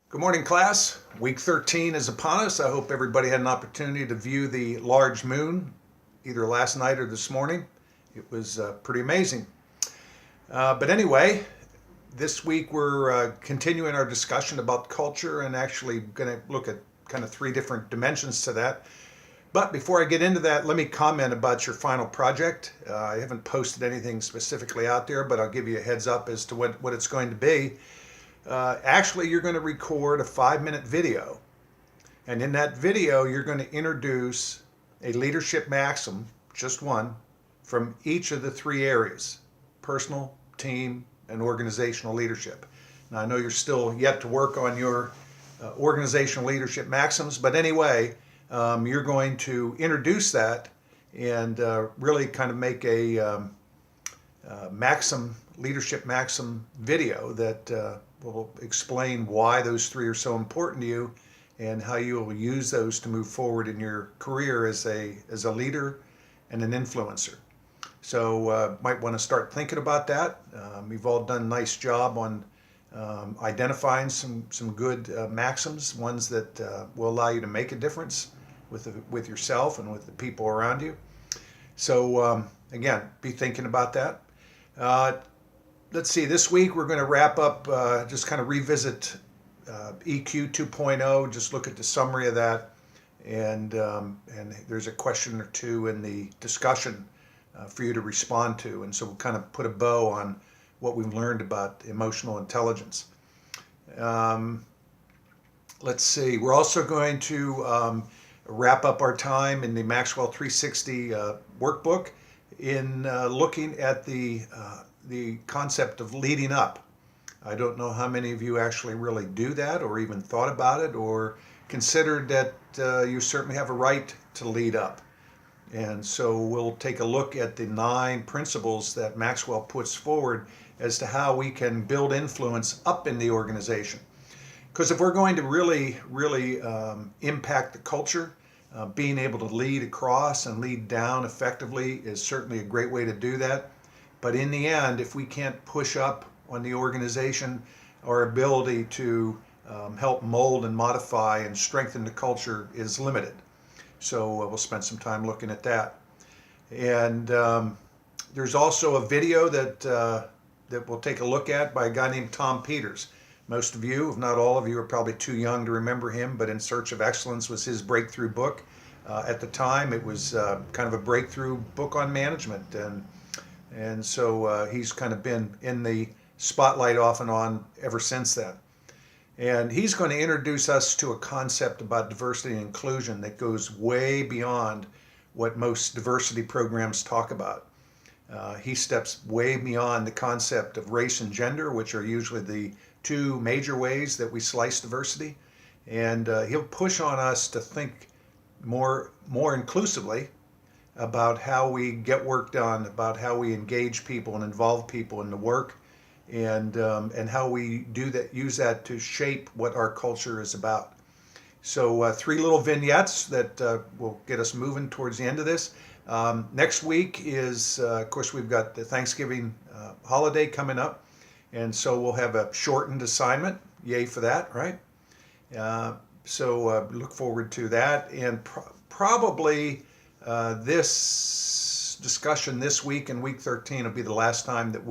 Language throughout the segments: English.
Good morning, class. Week 13 is upon us. I hope everybody had an opportunity to view the large moon either last night or this morning. It was pretty amazing. But anyway, this week we're continuing our discussion about culture and actually going to look at kind of three different dimensions to that. But before I get into that, let me comment about your final project. I haven't posted anything specifically out there, but I'll give you a heads up as to what it's going to be. Actually, you're going to record a 5-minute video. And in that video, you're going to introduce a leadership maxim, just one, from each of the three areas: personal, team, and organizational leadership. Now, I know you're still yet to work on your organizational leadership maxims, but anyway, you're going to introduce that and really kind of make a leadership maxim video that will explain why those three are so important to you and how you will use those to move forward in your career as a leader and an influencer. So might want to start thinking about that. You've all done a nice job on identifying some good maxims, ones that will allow you to make a difference with yourself and with the people around you. So again, be thinking about that. Let's see, this week we're going to wrap up, just kind of revisit EQ 2.0, just look at the summary of that, and there's a question or two in the discussion for you to respond to, and so we'll kind of put a bow on what we've learned about emotional intelligence. Let's see, we're also going to wrap up our time in the Maxwell 360 workbook in looking at the concept of leading up. I don't know how many of you actually really do that or even thought about it or considered that you certainly have a right to lead up. And so we'll take a look at the 9 principles that Maxwell puts forward as to how we can build influence up in the organization. Because if we're going to really impact the culture, being able to lead across and lead down effectively is certainly a great way to do that. But in the end, if we can't push up on the organization, our ability to help mold and modify and strengthen the culture is limited. So we'll spend some time looking at that. And there's also a video that we'll take a look at by a guy named Tom Peters. Most of you, if not all of you, are probably too young to remember him, but In Search of Excellence was his breakthrough book. At the time, it was kind of a breakthrough book on management. And so he's kind of been in the spotlight off and on ever since then. And he's going to introduce us to a concept about diversity and inclusion that goes way beyond what most diversity programs talk about. He steps way beyond the concept of race and gender, which are usually the 2 major ways that we slice diversity. And he'll push on us to think more inclusively about how we get work done, about how we engage people and involve people in the work, and how we do that, use that to shape what our culture is about. So 3 little vignettes that will get us moving towards the end of this. Next week is, of course, we've got the Thanksgiving holiday coming up, and so we'll have a shortened assignment. Yay for that, right? So look forward to that, and probably this discussion this week in week 13 will be the last time that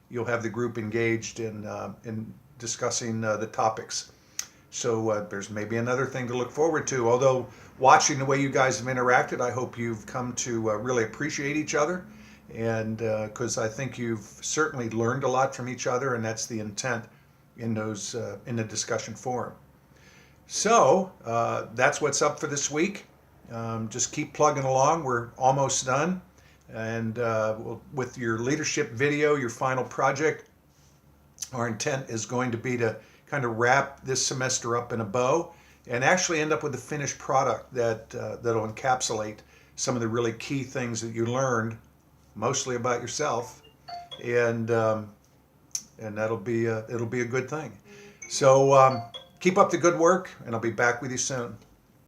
you'll have the group engaged in discussing the topics. So there's maybe another thing to look forward to. Although watching the way you guys have interacted, I hope you've come to really appreciate each other, and because I think you've certainly learned a lot from each other, and that's the intent in those in the discussion forum. So that's what's up for this week. Just keep plugging along. We're almost done. And with your leadership video, your final project, our intent is going to be to kind of wrap this semester up in a bow and actually end up with a finished product that'll encapsulate some of the really key things that you learned, mostly about yourself, and it'll be a good thing. So keep up the good work, and I'll be back with you soon.